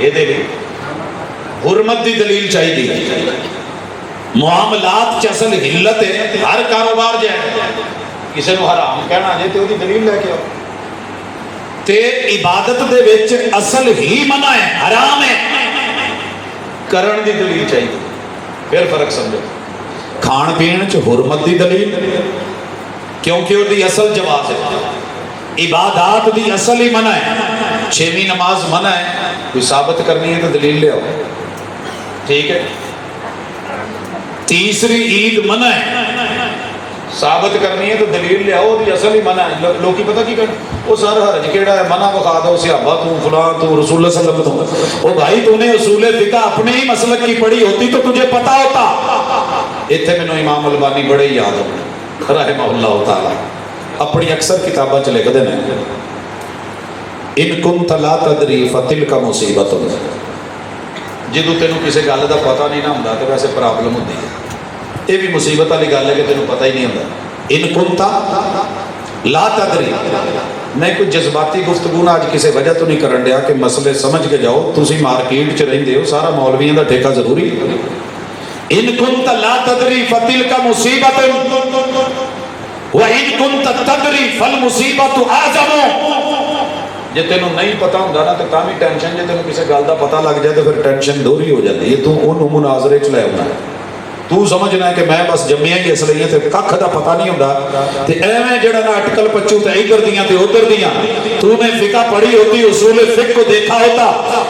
ये हुरमत की दलील चाहिए। मुआमलात च असल हिल्लत है, हर कारोबार जाए किसी को हराम कहना जे तो दलील लैके आओ। ते इबादत दे विच असल ही मना है, हराम है, करण की दलील चाहिए, फिर फर्क समझो। खाण पीण च हुरमत की दलील, क्योंकि उसकी असल जवाब है। इबादात की असल ही मना है, 6वीं नमाज मना है, कोई साबित करनी है तो दलील ले आओ, ठीक है। तीसरी ईद मना है, साबित करनी है तो दलील ले आओ, असल ही मना है। लोग पता की कर वो सर हरज केड़ा है, मना विखा दो, सिहाबा तू फलां तू रसूल सल्लल्लाहु अलैहि वसल्लम तो। ओ भाई तूने उसूले फिका अपने ही मसलक की पढ़ी होती तो तुझे पता होता। इत्थे मैनू इमाम अलबानी बड़े याद हो रहमहुल्लाह ताला, अपनी अक्सर किताबों च लिखते हैं, इन कुंत ला तदरी फतिल का मुसीबत हो। जो तेन किसी गल का पता नहीं ना होंदा तो वैसे प्रॉब्लम होती है, ये भी मुसीबत वाली गल है कि तेन पता ही नहीं होंदा। इन कुंता ला तदरी, मैं कोई जज्बाती गुफ्तगू ना अज किसी वजह तो नहीं करन दिया कि मसले समझ के जाओ। तुसी मार्केट च रहिंदे हो, सारा मौलवियों का ठेका जरूरी। इन कुंत ला तदरी फतिल का मुसीबत व इन कुंत तदरी फल मुसीबत आज़म। जे तेन नहीं पता होंदा ना तो भी टेंशन, जे तेन किसी गल का पता लग जाए तो फिर टेंशन दोहरी हो जाती है। तू उन्होंने मुनाजरे च लै आउना, तू समझना है कि मैं बस जम्मिया ही इसलिए तो कख का पता नहीं होंदा। ते एवें जेड़ा ना अटकल पच्चू तो इधर दियां ते उधर दियां, तूने फिका पढ़ी होती, उसूल फिक को देखा होता,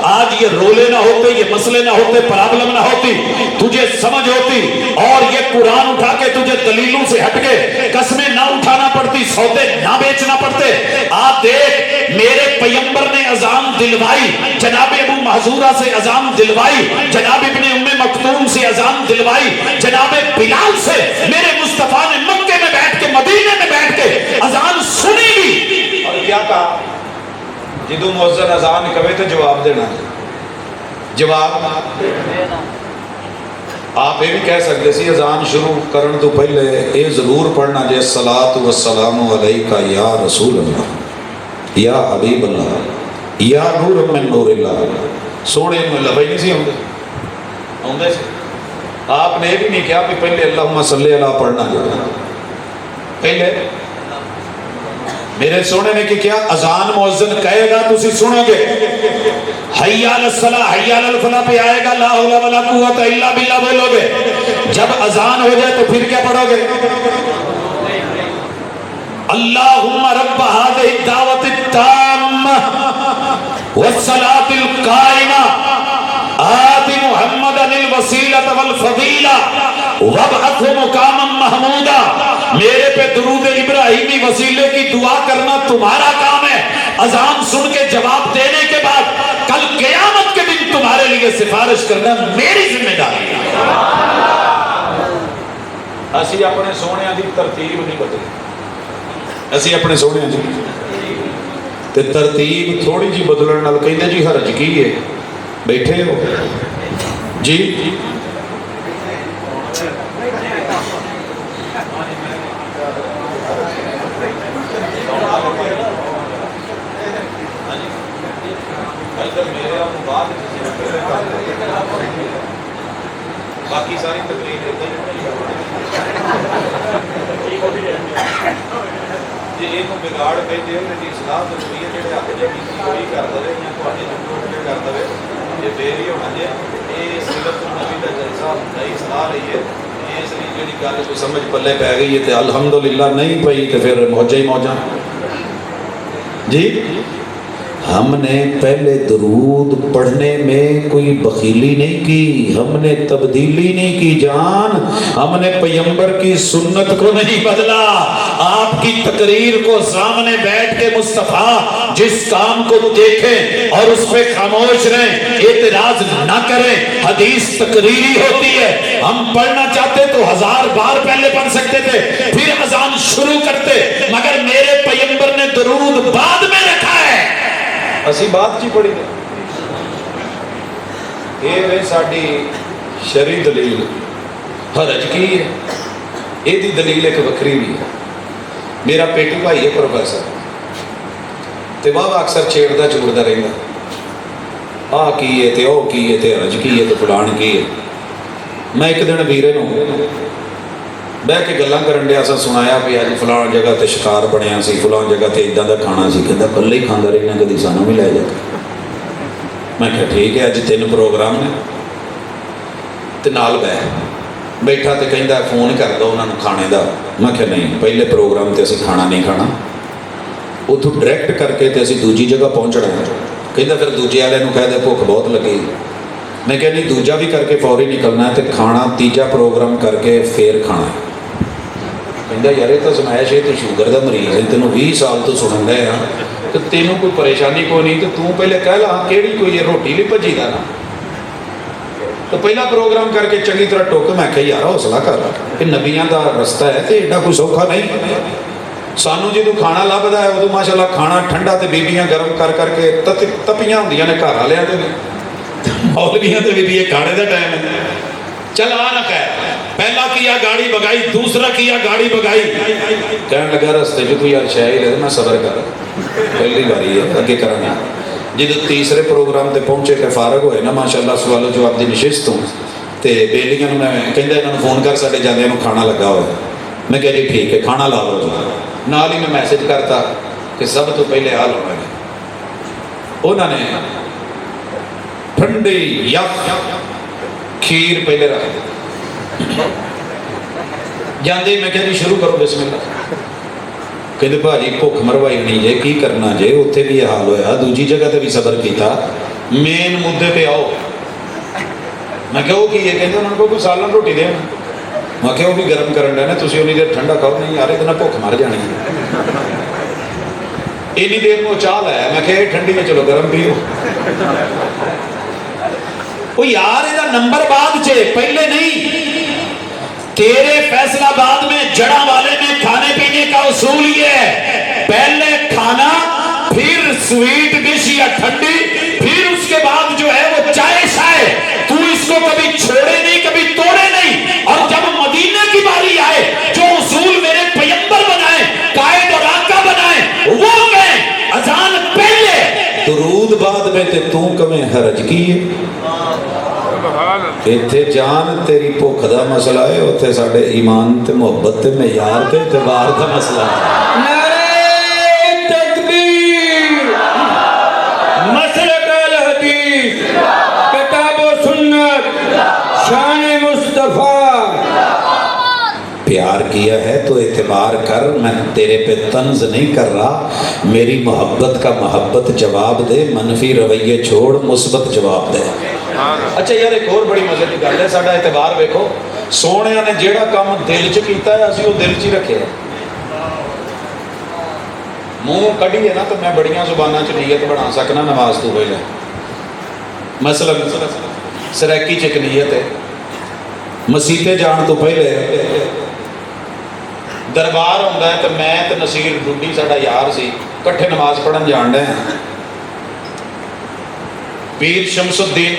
आज ये रोले ना होते, ये मसले ना होते, प्रॉब्लम ना होती, तुझे समझ होती और ये कुरान उठा के तुझे दलीलों से हटके कस्में ना उठाना पड़ती, सौदे ना बेचना पड़ते। आप देख मेरे पैगंबर ने अजान दिलवाई, जनाब अबू महजूरा से अजान दिलवाई, जनाब इब्ने उम्मे मक्तूम से अजान दिलवाई, जनाब बिलाल से मेरे मुस्तफा ने मक्के में बैठ के, मदीने में बैठ के अजान सुनी भी। और क्या कहा, जिदों मुअज्जिन अजान कहे तो जवाब देना। जवाब आप ये भी कह सकते सी अजान शुरू करने तो पहले ये जरूर पढ़ना जे सलातु वस्सलामु अलैका या रसूल अल्लाह या हबीब अल्लाह या नूर मिन नूरिल्लाह। सोने में लफज नहीं सी आउंदे सी। आपने ये भी नहीं कहा कि पहले अल्लाहुम्मा सल्ली अला पढ़ना जो पहले। मेरे सोने ने क्या अजान मुअज्जिन कहेगा तुसी सुनोगे, हय्या अलस सलाह हय्या अलल फलाह पे आएगा ला हौला वला कुव्वता इल्ला बिल्लाह बोलोगे। जब अजान हो जाए तो फिर क्या पढ़ोगे, अल्लाहुम्मा रब्ब हाज़िहि दावति ताम्मा वस्सलातिल काइमा आति मुहम्मदनिल वसीलत वल फदीला वबअथहु मुकामम महमूदा। मेरे पे दुरूद इब्राहिमी वसीले की दुआ करना तुम्हारा काम है। अजान सुन के जवाब देने के बाद कल क़यामत के दिन तुम्हारे लिए सिफारिश करना मेरी जिम्मेदारी है। असी अपने सोने की तरतीब नहीं बदली, असी अपने सोने की तरतीब थोड़ी जी बदलने नाल कहंदे जी हरज की है, बैठे हो जी। बाकी सारी तकरीर बिगाड़ कहते हो मेरी सलाह जरूरी है, जो हक ने की कर दे या कर दे ये देर ही होना जे। ये सीरत नबी का जलसा होता ही सलाह रही है, इसलिए जी गल कोई समझ पल्ले पै गई है तो अल्हम्दुलिल्लाह, नहीं पई तो फिर मौजा ही मौजा जी। हमने पहले दरूद पढ़ने में कोई बखीली नहीं की, हमने तब्दीली नहीं की जान, हमने पैगंबर की सुन्नत को नहीं बदला। आपकी तकरीर को सामने बैठ के मुस्तफा जिस काम को देखें और उस पर खामोश रहें, एतराज ना करें। हदीस तकरीरी होती है, हम पढ़ना चाहते तो 1000 बार पहले पढ़ सकते थे, फिर अजान शुरू करते, मगर मेरे पैगंबर ने दरूद बाद में रखा है, असी बात की पढ़ी। ये साडी शरी दलील हरज की है, यदी दलील एक वक्री भी है। मेरा पेटू भाई है प्रोफैसर, तो वह अक्सर छेड़ता चूड़ता रहता, आ की है तो वह की है तो हरज की है तो फलान की है। मैं एक दिन वीरे नूं बह के गल्लां करन दिया सा, सुनाया भी अज फलान जगह तो शिकार बनया सी, फलान जगह तो इदां दा खाना सी। कहंदा कल्ले ही खांदा रहना, कदी सानूं भी लै जा। मैं कहा ठीक है, अज 3 प्रोग्राम ने ते नाल बैठा तो कहंदा फोन कर दो उन्होंने खाने का। मैं कहा नहीं, पहले प्रोग्राम तो असीं खाना नहीं खाना, उतों डायरैक्ट करके तो असीं दूजी जगह पहुँचना है। कहंदा फिर दूजे वाले नूं कह दे भुख बहुत लगी। मैं कहा नहीं, दूजा भी करके फौरी निकलना है तो खाना तीजा प्रोग्राम करके फिर खाना है। कहंदा यार ये तो समैश है, तो शूगर का मरीज़ है, तेनों 20 साल तो सुन रहे हैं, तो तेनों कोई परेशानी कोई नहीं, तो तू पहले कह ला केड़ी कोई रोटी नहीं भजी का ना। तो पहला प्रोग्राम करके चंगी तरह टुक। मैं कहा यार हौसला कर, कि नबियां का रस्ता है तो एडा कोई सौखा नहीं। सानू जो खाना लभदा है उदों माशाअल्लाह खाना ठंडा, तो बीबियां गर्म कर करके तपियां होंदियां ने घर वालियां दे भी, मौलवियां दे भी। ये खाने का टाइम है, चल आ ना कह, पहला किया गाड़ी भगाई, दूसरा किया गाड़ी भगाई। कहने लगा रस्ते जो कोई यार शायद है, मैं सबर कर, पहली बारी है अगे करा। जो तीसरे प्रोग्राम पर पहुंचे के फारग होए ना माशाअल्लाह सवालो जवाब की नशिश तो बेलियां मैं कहता इन्होंने फोन कर, साढ़े जांदियां नूं खाना लगा हुआ। मैं कहा जी ठीक है, खाना ला लो जी। नाल ही मैं मैसेज करता कि सब तो पहले आ लाना है। उन्होंने ठंडी या खीर पहले रख दी जाते। मैं कहा जी शुरू करो बिस्मिल्लाह। कहते भाजी भुख मरवाई नहीं जे, की करना जे, उत्थे भी हाल होया, दूजी जगह ते भी सबर किया, मेन मुद्दे पे आओ। मैं क्या की है, कहते उन्होंने कोई सालन रोटी दे। मैं क्या भी गर्म करन डे, तुसीं उन्नी देर ठंडा खाओ। नहीं यार इतना भुख मर जानी है, इन्नी देर में चाह लाया। मैं क्या ठंडी में चलो गर्म पियो। ओ यार ਇਹਦਾ नंबर बाद चे, पहले नहीं। तेरे फैसलाबाद में जड़ा वाले में खाने पीने का उसूल ये है, पहले खाना, फिर स्वीट डिश या ठंडी, फिर उसके बाद जो है वो चाय शाय। तू इसको कभी छोड़े नहीं, कभी तोड़े नहीं। और जब मदीने की बारी आए, जो उसूल मेरे पैगंबर बनाए, कायद और आका बनाए, वो कहें अजान पहले दुरूद बाद में, ते तू कमें हरज की है। इत्थे जान तेरी भुख का मसला है, उत्थे साडे ईमान ते मुहब्बत ते मेयार ते इतबार का मसला है। नारे तकबीर, मसलक अल हदीस, किताब व सुन्नत, शान मुस्तफा। प्यार किया है तो एतबार कर, मैं तेरे पे तंज नहीं कर रहा। मेरी मोहब्बत का मोहब्बत जवाब दे, मनफी रवैये छोड़, मुस्बत जवाब दे। अच्छा यार एक और बड़ी मजे की गल है, साडा एतबार वेखो, सोने ने जेड़ा काम दिल च कीता है असीं वो दिल च ही रखे। मूँह कढ़ीए ना तो मैं बड़ियां जुबानां च नीयत बना सकना नमाज तो पहले। मसलन सरैकी च एक नीयत है, मसीते जान तो पहले दरबार होंदा है, तो मैं तो नसीर डुड्डी साडा यार सी, कट्ठे नमाज पढ़न जान डे। पीर शमसुद्दीन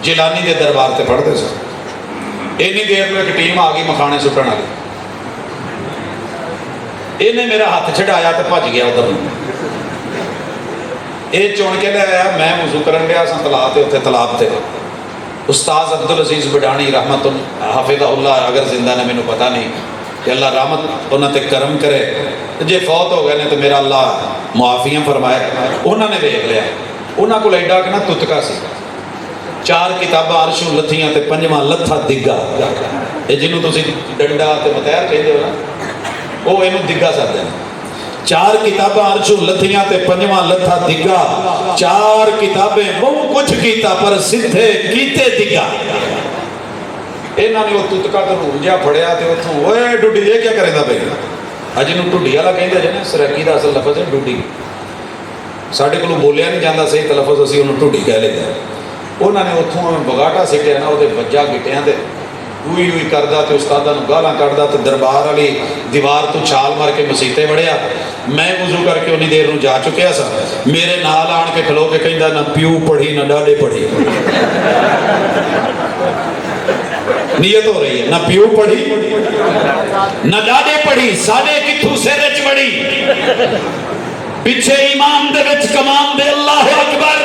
जिलानी के दरबार से पढ़ते सन। इन्नी देर में एक टीम आ गई मखाने सुटन वाली, इन्हें मेरा हाथ छड़ाया तो भज गया उधर। ये चुन के लिया, मैं वजू करन दिया सा तलाब से, उत्थे तलाब से उस्ताद अब्दुल अजीज बडानी रहमत हाफिज़हुल्लाह अगर जिंदा ने मैनू पता नहीं कि अल्लाह रहमत उन्होंने करम करे, जे फौत हो गए ने तो मेरा अल्लाह मुआफियाँ फरमाए। उन्होंने देख लिया, उन्होंने को एडा कि ना तुतका सी, 4 किताबां अरशों लथियां ते 5वां लथा दिग्गा, ये जिन्हों तुसीं डंडा ते मतैर कहते हो ना, वो इनू दिग्गा सदते हैं। 4 किताबां अरशों लथियां ते 5वां लथा दिग्गा, 4 किताबें बहुत कुछ कीता पर सिद्धे कीते दिग्गा। इन्होंने वो तुतका तो रूंजा फड़िया तो उतों ओए डुड्डी ये क्या करेंदा पे, अज इनू ढुड्डी वाला कहते जे ना, सरैकी का असल लफज है डुड्डी। साढ़े को बोलिया नहीं जाता सही तलफज, असीं उन्होंने ढुड्डी कह लेते। उन्होंने उतों बगाटा सिटिया ना, वो वज्जा गिटिया से उई उई करदा ते उस्तादा नूं गालां कढदा ते दरबार वाली दीवार तो छाल मार के मसीते वड़िया। मैं वजू करके उन्नी देर नूं जा चुकिया सा, मेरे नाल आण के खलो के कहंदा ना प्यू पढ़ी ना डाडे पढ़ी। नीयत हो रही है, ना प्यू पढ़ी ना डाडे पढ़ी, साडे किथों सिर च वड़ी, पिछे इमाम दे विच कमाम दे अल्लाह अकबर।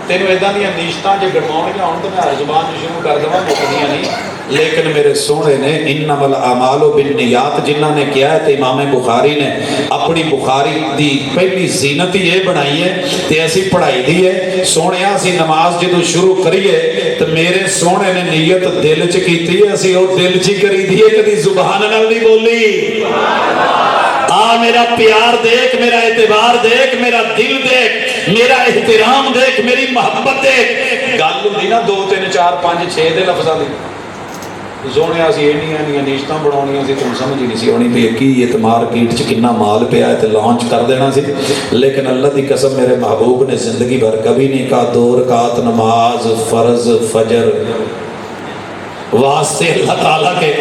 तेनों इदां दी नीशतां जे गणवाउणियां होण तो मैं हर जुबान च शुरू कर देवां, मुकदियां नहीं। लेकिन मेरे सोहणे ने इन्नमल अमालो बिन्नियात जिन्हां ने किया है, तो इमाम बुखारी ने अपनी बुखारी दी पहली जीनत ही ये बनाई है ते असी पढ़ाई दी है। सोहणिया असी नमाज जदों शुरू करिए तो मेरे सोहणे ने नीयत दिल च कीती है, असी वो दिल च ही करी दी है, कदी जुबान नाल नहीं बोली। आ मेरा प्यार देख, मेरा एतबार देख, मेरा दिल देख, मेरा एहतराम देख, मेरी मोहब्बत देख। गल हुंदी ना 2 3 4 5 6 दे लफ्ज़ां दी, सोने असी इन्नियां नीशतां बनाउणियां सी, तुम समझ ही नहीं सी आउणी भी की इत मार्केट च कितना माल पिया है, तो लॉन्च कर देना सी। लेकिन अल्लाह की कसम मेरे महबूब ने जिंदगी भर कभी नहीं कहा 2 रकात नमाज फर्ज फजर वास्ते अल्लाह ताला के,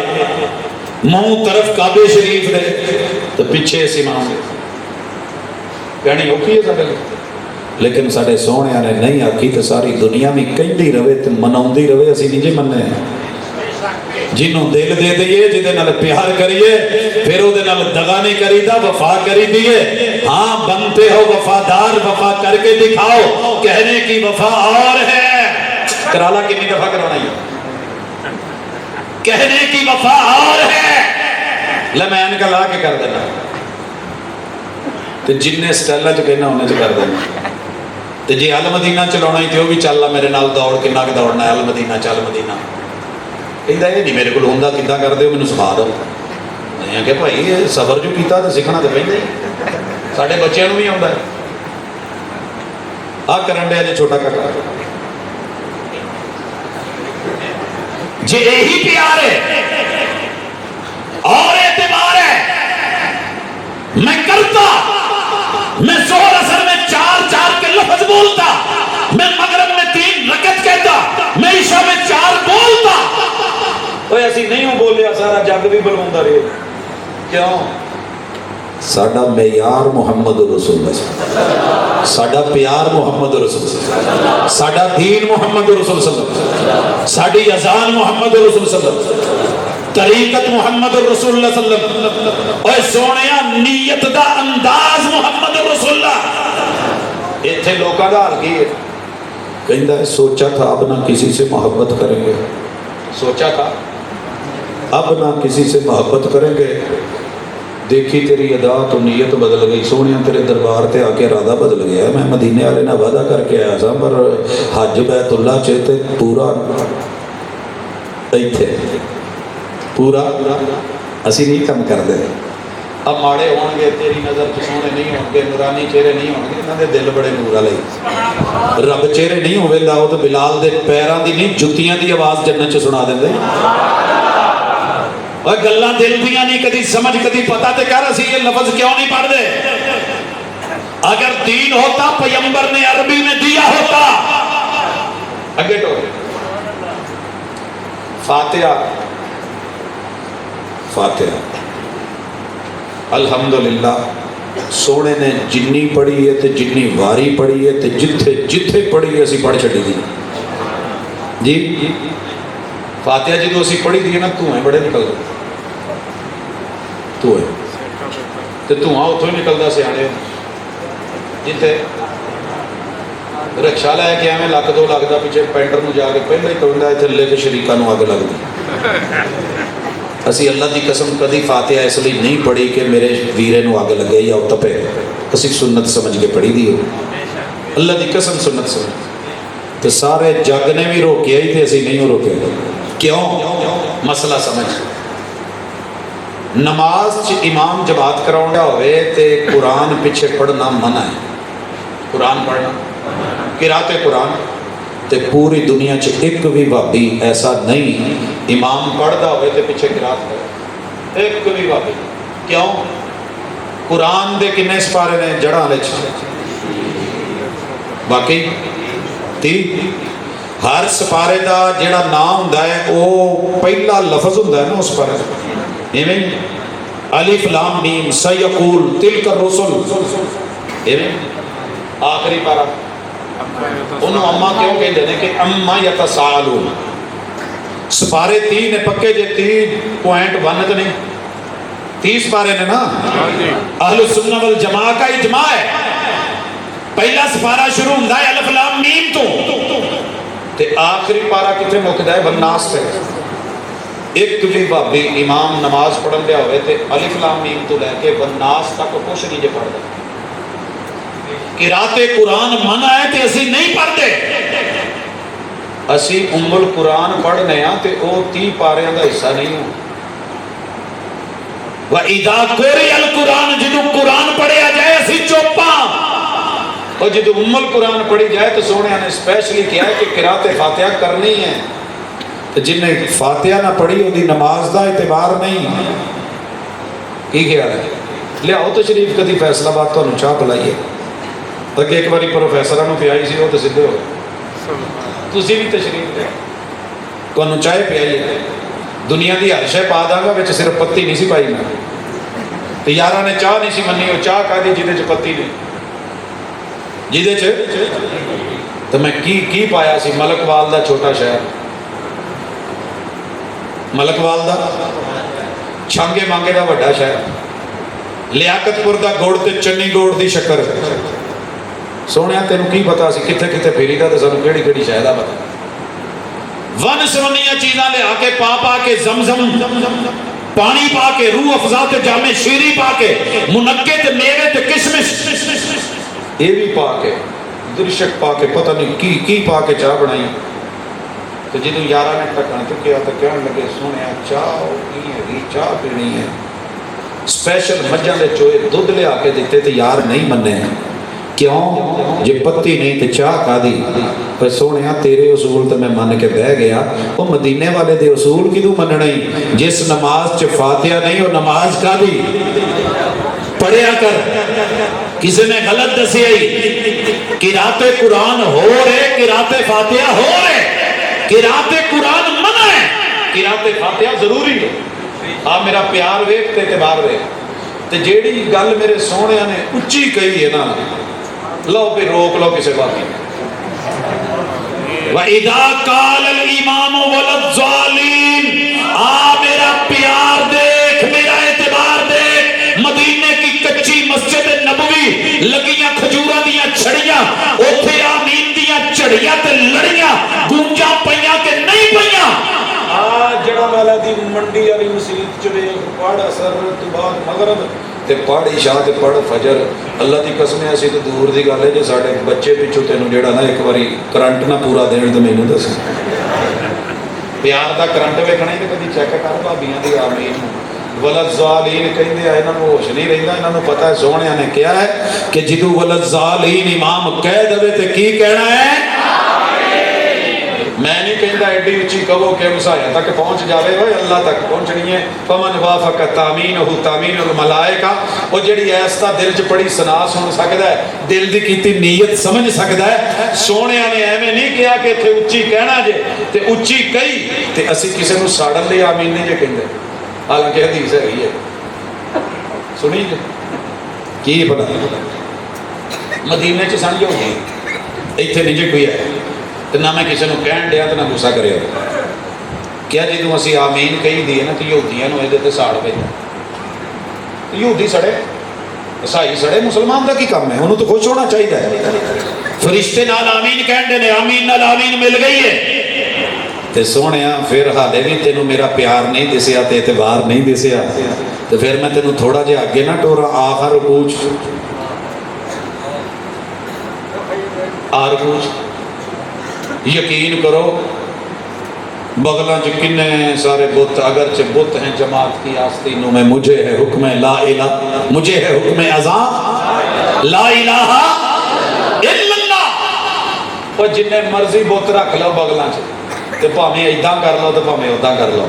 मुंह तरफ काबे शरीफ दे तो पीछे इस इमाम दे, कहनी औखी है साडे लई। लेकिन साडे सोहणिया ने नहीं आखी तो सारी दुनिया भी कहती रहे तो मनाउंदी रहे, असी नहीं जी मन्ने। जिन्हों दिल दे दईए, जिहदे नाल प्यार करिए, फिर उहदे नाल दगा नहीं करीदा, वफा करी दिए। हाँ बनते हो वफादार, वफा करके दिखाओ, कहने की वफा और है। कराला कितनी दफा करवाना है, कहने की वफा और है। ले मैं इनका ला के कर देना, तो जिन्ने स्टाइल च कहना उन्हें च कर देना। तो जे अल मदीना चलाना ही तो वह भी चल ला मेरे नाल दौड़, किन्ना क दौड़ना अल मदीना चल मदीना। कहता ये नहीं मेरे को होंदा, किद्दां करदे हो मैनूं सिखा दो। मैं आख्या भाई ये सबर जो कीता तो सीखना तो पैंदा ही, साडे बच्चों नूं भी आउंदा है। आ करन दिया जे छोटा काका, जे यही प्यार है और एतबार है, मैं करता, मैं जोहर असर में 4 के लफ्ज बोलता, मैं मगरिब में 3 रकत कहता, मैं ईशा में 4 बोलता। ओए असी नहीं हो बोलिया, सारा जग भी बुलवाउंदा रहे। क्यों? साडा मेयार मुहम्मद रसूलुल्लाह, साडा प्यार मुहम्मद रसूलुल्लाह, साडा दीन मुहम्मद रसूलुल्लाह, साडी अजान मुहम्मद रसूलुल्लाह, तरीकत मुहम्मद रसूलुल्लाह। ओए सोहणिया नीयत दा अंदाज मुहम्मद रसूलुल्लाह। इत्थे लोकां दा हाल की है, कहंदा है सोचा था अब ना किसी से मोहब्बत करेंगे, सोचा था अब ना किसी से मोहब्बत करेंगे, देखी तेरी अदा तो नीयत बदल गई। सोहणिया तेरे दरबार ते आके इरादा बदल गया। मैं मदीने वाले नाल वादा करके आया था, पर हज बैतुल्ला च ते पूरा इत्थे पूरा असी नहीं कम करते। अब माड़े होणगे तेरी नज़र च सोहणे नहीं होणगे, नूरानी चेहरे नहीं होणगे, इन्हां दे दिल बड़े नूर वाले। रब चेहरे नहीं होवेंदा वो तो बिलाल दे पैरां दी नहीं जुत्तियां दी आवाज़ जन्नत च सुना देंदे। और गल्लां दिल दियां नहीं, कदी समझ कदी पता ते कर असी ये लफ्ज क्यों नहीं पढ़दे। अगर दीन होता पैगंबर ने अरबी में दिया होता। अगे तो फातिहा फातिहा अल्हम्दुलिल्लाह सोने ने जिन्नी पढ़ी है तो जिन्नी वारी पढ़ी है तो जिथे जिथे पढ़ी है असी पढ़ छड़ी दी जी। फातिहा जो असी पढ़ी दी है ना, धुएं बड़े निकल गए, धुएं तो धुआं उतों ही निकलता सियाने। जिथे रिक्शा लैके एवं लख 2 लाख का पिछे पेंटर में जाके पहले ही कहता इतने लेके शरीका अग लगती। असी अल्लाह की कसम कभी फातिहा इसलिए नहीं पढ़ी कि मेरे वीरे को अग लगे या वो तपे, असी सुन्नत समझ के पढ़ी दी है। अल्लाह की कसम सुन्नत समझ तो सारे जग ने भी रोकिया ही, तो असी नहीं रोके। क्यों? मसला समझ। नमाज च इमाम जमात कराउंदा होवे ते कुरान पिछे पढ़ना मना है। कुरान पढ़ना किराते कुरान ते पूरी दुनिया च एक भी भाभी ऐसा नहीं इमाम पढ़ता होवे ते पिछे किरात करे, एक भी भाभी। क्यों? कुरान दे किन्ने सिपारे ने जड़ा वाले बाकी 30। हर सिपारे का जिहड़ा नाम हुंदा है वो पहला लफज हुंदा है ना उस पर, इवें अलिफ लाम मीम सयकूल तिलकर रुसुल, इवें आखिरी पारा उन्होंने अम्मा क्यों कहते हैं कि अम्मा यतसालून। सिपारे 30 ने पक्के जे 30.1 तो नहीं 30 सिपारे ने ना। अहले सुन्नत वल जमा का इजमा है। पहला सिपारा शुरू होता है अलिफ लाम मीम तो, आखिरी पारा कितने मुकदा है? वन्नास से। एक भी भाभी इमाम नमाज पढ़न लिया होवे ते अलिफ लाम मीम तो लैके वन्नास तक कुछ नहीं जे पढ़दा। किराते कुरान मना है ते असी नहीं पढ़ते। असी उम्मुल कुरान पढ़ने आ ते ओ 30 पारियां दा हिस्सा नहीं हो। व इदा कुरियल कुरान, जिदू कुरान पढ़िया जाए असी चुप्पा, और जिदू उम्मुल कुरान पढ़ी जाए तो सोने ने स्पेशली किया है कि किराते फातिहा करनी है। तो जिन्हें फातिहा ना पढ़ी उनकी नमाज का एतबार नहीं। की ख्याल है? लियाओ तो शरीफ कभी फैसलाबाद तुहानू चाह पिलाइए। अगे एक बार प्रोफैसर पियाई सी, वो तो सीधे हो गए। तुसी भी तशरीफ ले, तुहानू चाय पियाइए। दुनिया की हर शय पा दांगा, विच सिर्फ पत्ती नहीं सी पाई मैं। तो यारा ने चाह नहीं सी मनी, वो चाह कादी जिदे च पत्ती नहीं, जिदे च तो मैं की पाया सी? मलकवाल का छोटा शहर, मलकवाल का छांगे मांगे का वड्डा शहर, लियाकतपुर का गुड़ ते चन्नी गुड़ की शक्कर। सोने तेन की पता सी किथे किथे फेरी का, तो सानू केड़ी केड़ी शह दा पता। वन सवनिया चीज़ां लिया के पा के जमजम पानी पा के रूह अफजा ते जामे शीरी पा के मुनक्के ते मेवे ते किशमिश ये भी पा के दृशक पा के पता नहीं की पा के चाह बनाई। तो जो यारा ने ढक्कन चुकया तो कह लगे सोने चाह की है, चाह पीनी है। स्पैशल मझां दे चोए दुध लिया के दिते तो यार नहीं मन्ने। क्यों? जे पत्ती नहीं तो चाह कादी? पर सोने तेरे उसूल तो मैं मन के बह गया। वो मदीने वाले दे उसूल किदू मनना ही? जिस नमाज च फातिहा नहीं वो नमाज कादी? पढ़िया कर। किसी ने गलत दसिया ही? किराते कुरान हो रहे, किराते फातिहा हो रहे। किराते कुरान मना है, किराते फातिहा जरूरी है। आ मेरा प्यार वेख ते एतबार वेख। ते जेड़ी गल मेरे सोने ने उच्ची कही है ना, लो भी रोक लो किसी बात। व इदा काल अल इमाम वलद जालिम, आ मेरा प्यार देख, मेरा एतबार देख। मदीने की कच्ची मस्जिद नबवी लगियां खजूरां दियां छड़ियां, ओथे आमीन दियां झड़ियां ते लड़ियां गूंजा पईयां के नहीं पईयां। आ जड़ा वाला दी मंडी वाली मस्जिद च वे पढ़ असर तो बाद मगरब ते पढ़ इशा ते पढ़ फजर। अल्लाह की कसम है असी तो दूर की गल है जो साडे बच्चे पिछू तेनों जेड़ा ना एक बारी करंट ना पूरा देण तो मैनू दस। प्यार का करंट वेखना ही तो कभी चेक कर भाबियां दी आमीन वलद ज़ालीन कहंदे आ। इन्हां नूं होश नहीं रहिंदा। इन्हां नूं पता है सोहणिया ने कहा है कि जिदू वलद ज़ालीन इमाम कह देवे ते की कहना है? मैं नहीं कहता एडी उची कहो कि मसाया तक पहुँच जाए, वो अल्लाह तक पहुँचनी है। पमन वाफक तामीन हो तामीन उल मलाइका, वो जिहड़ी ऐसा दिल च बड़ी सना सुन सकता है, दिल की कीती नीयत समझ सकता है। सोहणिया ने एवें नहीं कहा कि इत्थे उच्ची कहना जे ते उच्ची कही ते असी किसी नूं साड़न लई आमीन नहीं जे कहंदे। हालांकि हदीस हैगी है, सुनी जे की पता। मदीने च समझो इत्थे नहीं जे कोई है तो ना मैं किसी को कहन दिया तो ना गुस्सा करे। क्या जो असी आमीन कही दी है ना तो यहूदियों ये साड़ पे यहूदी सड़े ईसाई सड़े, मुसलमान का की काम है? उन्होंने तो खुश होना चाहिए। फरिश्ते नाल आमीन कहते हैं, आमीन नाल आमीन मिल गई है। तो सोहणिया फिर हाले भी तेनों मेरा प्यार नहीं दिसिया ते एतबार नहीं दिसिया, तो फिर मैं तेनों थोड़ा जिहा अगे ना टोरा। आखर पूछ आर पूछ यकीन करो बगलों च किन्ने सारे बुत, अगर च बुत हैं जमात की आस्तीनों में, मुझे है हुक्म ला इला, मुझे है हुक्म अज़ां ला इलाहा इल्लल्लाह। और जिन्ने मर्जी बुत रख लो बगलों च, तो भावें इदां कर लो तो भावें उदां कर लो।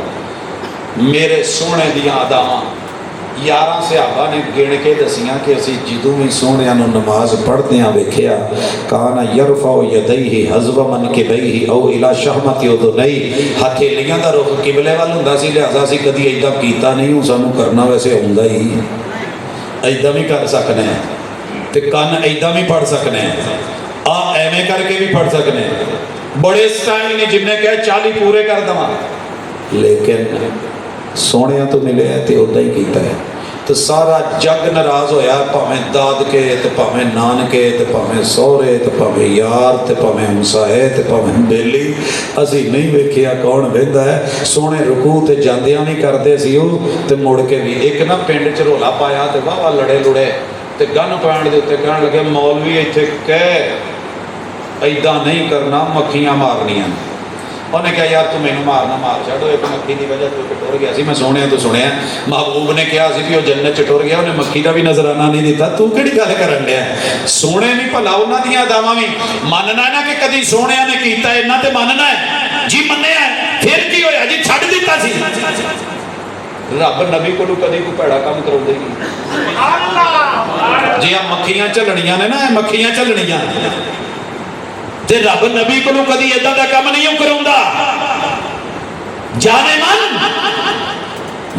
मेरे सोहणे दियां अदावां 11 सहाबा ने गिण के दसियां कि असी जदों भी सोहणिया नूं नमाज पढ़दियां वेखिया, काना यरफाउ यदैहि हज़व मनकिबैहि औ इला शहमति उदुनैहि, हथेलियां दा रुख किबले वाल हुंदा सी, लिहाजा असी कदी इदां कीता नहीं। सानू करना वैसे आउंदा ही, इदां भी कर सकने हैं ते कन इदां भी पढ़ सकने हैं, आ एवें करके भी पढ़ सकने हैं। बड़े स्टाइल ने जिन्हें कहे 40 पूरे कर दवा, लेकिन सोहणिया तो मिले है तो उदा ही कीता है। तो सारा जग नाराज होया, भावें दादके ते भावें नानके ते भावें सौहरे ते भावें यार ते भावें हमसाए ते भावें बेली, असी नहीं वेखिया कौन वेंदा है। सोहणे रुकू ते जांदियां भी करदे सी ते मुड़ के भी। एक ना पिंड च रौला पाया ते वाह लड़े लुड़े ते गन पैण दे उत्ते कहण लगे मौलवी इत्थे कह ऐदां नहीं करना, मक्खियां मारनियां। उन्हें कहा यार तू मैनू मारना मार छो, एक मक्खी की वजह तो टुर गया सी। मैं सोहणे तो सुनिया महबूब ने कहा सी भी वो जन्नत च टुर गया, उन्हें मक्खी का भी नजराना नहीं दिता। तू किहड़ी गल करन दिया? सोहणे नहीं भला उन्हां दीयां अदावां भी मनना ना कि कदी सोहणिया ने कीता इन्ना ते मनना है जी, मन्निया फिर की होया जी, छड्ड दिता सी। रब नबी को कदी कोई भैड़ा काम कराउंदा ही नहीं। जी मक्खियां झलनियां ने ना, मक्खियां झलनियां ते रब नबी को कदी इदां दा काम नहीं कराउंदा। जाने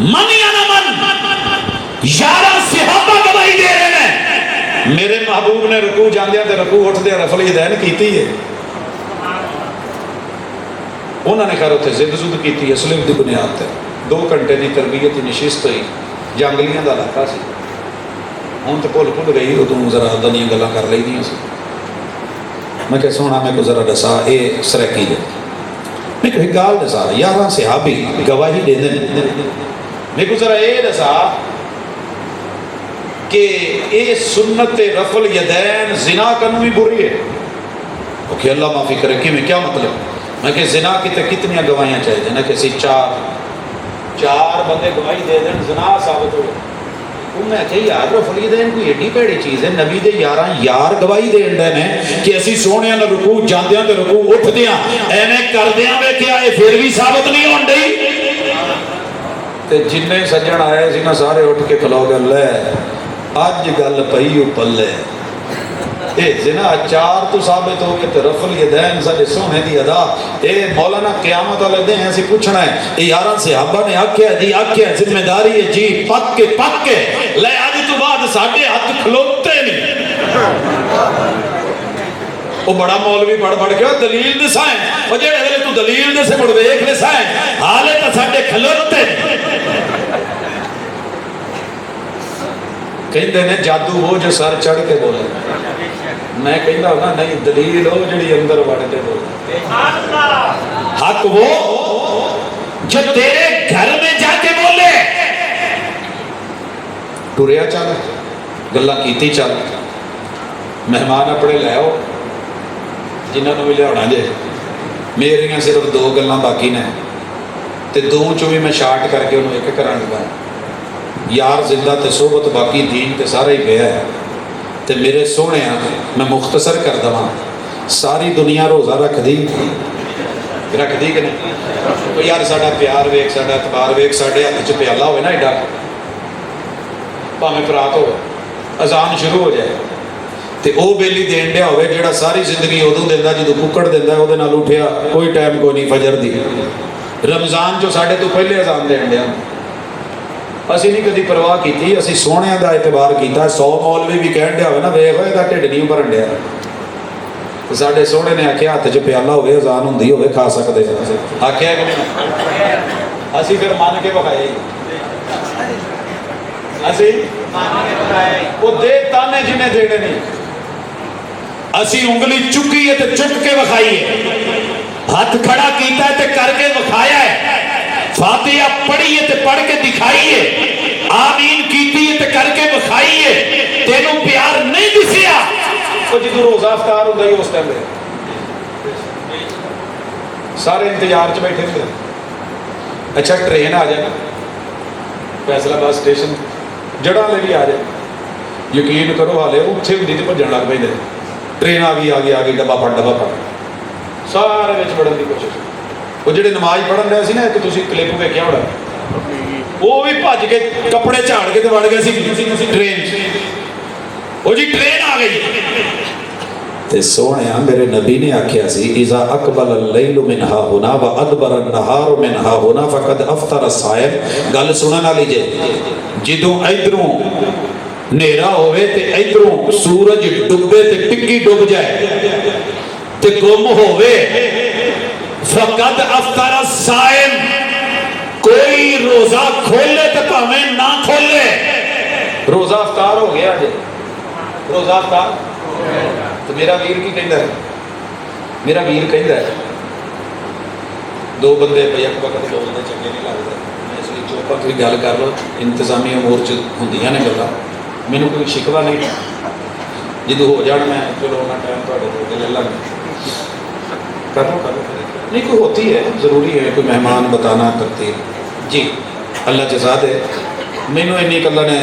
मन या ना मन, 11 सहाबा गवाही दे रहे हैं मेरे महबूब ने रुकू जांदे ते रुकू उठदे रफल यदैन कीती है। उन्होंने खैर उत्थे जिद जुद की असलिम की बुनियाद पर 2 घंटे की तरबीयत की नशिस्त हुई। जंगलियां का इलाका सी, हुण तो भुल गई, उदों जरा उदां दीयां गल्लां कर लईदियां सी। मैं क्या सोना मैं को जरा दसा ये सरैकी दे, मैं कोई गाल दसा 11 सहाबी गवाही दे दें। मैं को जरा ये दसा कि ये सुन्नत रफल यदैन जिना कनू भी बुरी है। ओके अल्लाह माफी करे कि मैं क्या मतलब? मैं कि जिना कितने कितनियां गवाहियां चाहिए ना कि असी चार बंदे गवाही दे दें जिना साबित हो। मैं कही यार रफल यदैन कोई एडी भैड़ी चीज़ है, नबी दे 11 यार गवाही देन दे ने कि असी सोहणिया नाल रुकू जांदियां ते रुकू उठदियां एवें करदियां वेखिया, ये फिर भी साबित नहीं होण डई। ते जिन्ने सज्जण आए सी ना सारे उठ के खलो गए, लै अज गल पई पल्ले ये जिना 4 तो साबित हो गए, तो रफल यदैन साडे सोहणे दी अदा। ये मौलाना क़यामत वाले दिन ऐसे पूछना है, ये 11 सहाबा ने आख्या जी, आख्या जिम्मेदारी है जी, पक के ले अज तो बाद साडे हाथ खलोते नहीं। वो बड़ा मौलवी पढ़ के दलील दसाए, और जेड़े वेले तू दलील दसे मुड़ वेख ले साए हाले तो साडे खलोते। कहते ने जादू वो जो सर चढ़ के बोले। मैं कहता हूं ना नहीं, दलील हो जी अंदर वड़ के बोले। हक वो जो तेरे घर में जाके बोले। टुरिया चल, गल्लां कीती चल, मेहमान अपने लै आओ जिन्होंने भी लिया जे। मेरिया सिर्फ 2 गल्लां बाकी ने, ते 2 चों भी मैं शार्ट करके उन्होंने एक करा लगा। यार जिंदा ते सोबत बाकी दीन ते सारा ही पिया है। ते मेरे सोहणे मैं मुख्तसर कर देवां, सारी दुनिया रोज़ा रखदी कि नहीं? यार साडा प्यार वेख, साडा एतबार वेख, साडे हत्थ च प्याला होवे ना एडा, भावें परात हो अजान शुरू हो जाए तो वह बेली देन दिया होवे जिहड़ा सारी जिंदगी उदों दिंदा जदों कुक्कड़ दिंदा उहदे नाल उठिया कोई टाइम कोई नहीं फजर दी। रमज़ान चो साडे तो पहले अजान देन दिया। असी नहीं कभी परवाह की, असी सोहणिया का एतबार किया। 100 मौलवी भी कह दिया हो ना वेख होएगा ढिड नहीं भरन दिया, तो साडे सोहणे ने आख्या हत्थ च प्याला होवे अजान हुंदी होवे खा सकदे। आख्या कि नहीं? असी फिर मन के विखाए, असी वो दे ताने जिन्हें देने नहीं, असी उंगली चुकी है तो चुक के विखाई है, हाथ खड़ा किया है तो करके विखाया है, फातिहा पढ़ी है तो पढ़ के दिखाई है, आमीन कीती है तो करके विखाई है। तेनू प्यार नहीं दिसिया तो जो रोजा अफ्तार होता ही उस टाइम सारे इंतजार च बैठे थे। अच्छा ट्रेन आ जाए फैसलाबाद स्टेशन जड़ा ले भी आ जाए, यकीन करो हाले उत्थे भी नहीं भजन लग पे। ट्रेन आ गई डब्बा फट सारे विच वड़न की कोशिश। वो जो नमाज पढ़न रहे ना एक तुम क्लिप वेख्या होना, वो भी भज के कपड़े झाड़ के वड़ गए ट्रेन। वो जी ट्रेन आ गई ते सोहणिया मेरे नबी ने आख्या सी इज़ा अकबल लैलु मिनहा हुना व अदबर नहार मिनहा हुना फकद अफ्तर साइम। गल सुनन वाली जे, जदों इधरों नेरा होवे ते इधरों सूरज डुबे ते टिक्की डुब जाए ते गुम होवे फकद अफ्तर साइम। कोई रोजा खोले तो भावें ना खोले रोज़ा अफ्तार हो गया अजे, रोज़ा अफ्तार। तो मेरा वीर की कहता है, मेरा वीर कहता है दो बंदे एक वक्त बोलते चंगे नहीं लगते, मैं इसलिए चुप हाँ, तुम गल कर लो, इंतजामी अमूर च होंदियां ने गल्लां, मैनूं कोई शिकवा नहीं, जो हो जाए मैं चलो उन्ना टाइम थोड़े को ले लांगे, कर लो नहीं, कोई होती है, ज़रूरी है कोई मेहमान बताना तरतीब जी। अल्लाह जज़ा दे, मैनूं इन्नी अल्लाह ने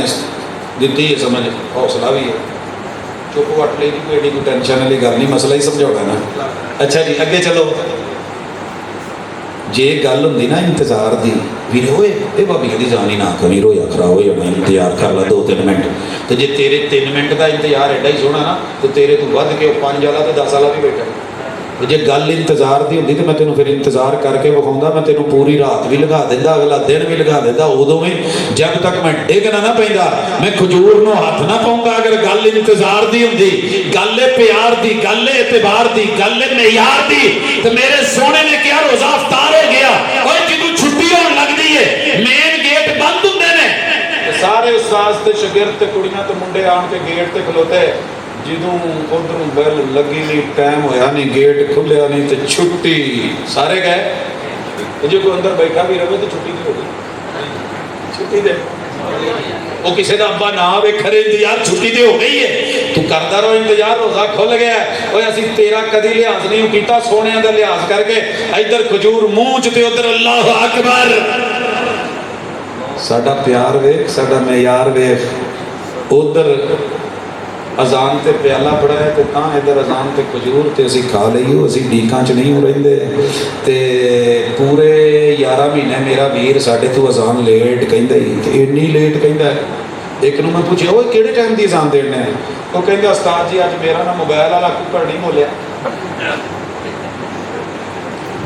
दी है समझ, हौसला भी है, चुप वट ली कोई एडी कोई टेंशन वाली गल नहीं, मसला ही समझाना ना। अच्छा जी अगे चलो, जे गल होंदी ना इंतजार की, वीर होए ये भाभी की जान ही ना करी, रोया खरा हो जाना, इंतजार कर ला 2-3 मिनट, तो जे तेरे 3 मिनट का इंतजार एडा ही सोहना ना, तो तेरे तो वध के 5 वाला तो 10 वाला भी बैठा। तो जे गल इंतजार की होंदी तो मैं तेनों फिर इंतजार करके विखाउंदा, मैं तेनों पूरी रात भी लगा दिंदा, अगला दिन भी लगा दिंदा, उदों भी जब तक मैं डिग ना पैंदा, मैं खजूर नूं हथ ना पाऊंगा। अगर गल इंतजार की होंदी, गल है प्यार की, गल है एतबार की, गल है मेयार की, तो मेरे सोने ने क्या रोज़ा अफ्तार हो गया। और जो छुट्टी होने लगती है, मेन गेट बंद होंगे ने, सारे उस्ताद ते शागिर्द ते कुड़ियां ते मुंडे आण के गेट ते खलोते, ਜਦੋਂ उधरों बैल लगी नहीं, टाइम होया नहीं, गेट खुलिया नहीं, तो छुट्टी सारे गए। तो जो कोई अंदर बैठा भी रहे तो छुट्टी नहीं होगी, छुट्टी दे वो किसी का अब्बा ना आवे खरे इंतजार, छुट्टी तो हो गई है, तू करता रहो इंतजार, रोज़ा खुल गया। और असीं तेरा कदी लिहाज नहीं किया, सोने का लिहाज करके इधर खजूर मूँह च ते उधर अल्लाह अकबर। साडा प्यार वेख, साडा मेयार वेख, उधर अजान ते प्याला पड़ा है, तो इधर अजान ते खजूर ते असीं खा लईओ, असीं ढीकां च नहीं हो रहिंदे। ते पूरे 11 महीने मेरा वीर साडे तो अजान लेट कहंदा ही, ते इन्नी लेट कहंदा है। एक नूं मैं पूछिया ओए किहड़े टाइम दी अजान देने है, वो कहंदा उस्ताद जी अज मेरा ना मोबाइल वाला कुकड़ नहीं बोलिया।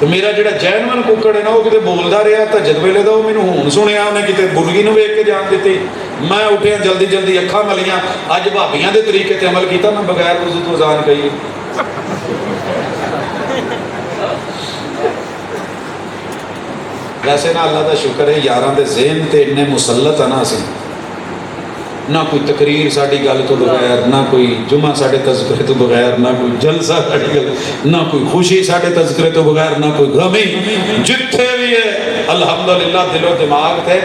तो मेरा जिहड़ा जैनवन कुकड़ है ना, वो किते बोलदा रहा तजद वेले दा, वो मैनूं हुण सुनिया, उन्हें किते बुरगी नूं वेख के जान दित्ती। मैं उठिया जल्दी जल्दी अखां मलियां, अज भाबियां दे तरीके ते अमल किया, मैं बगैर वज़ू तो अजान कही। वैसे ना अल्लाह का शुक्र है, यारां दे ज़हन ते इन्ने मुसलत है ना, असीं ना कोई तकरीर साड़ी गल तो बगैर, ना कोई जुमा साढ़े तज़किरे तो बगैर, ना कोई जलसा साड़ी गल, ना कोई खुशी साढ़े तज़किरे तो बगैर, ना कोई गमी, जिथे भी है अल्हम्दुलिल्लाह दिलो दिमाग थे।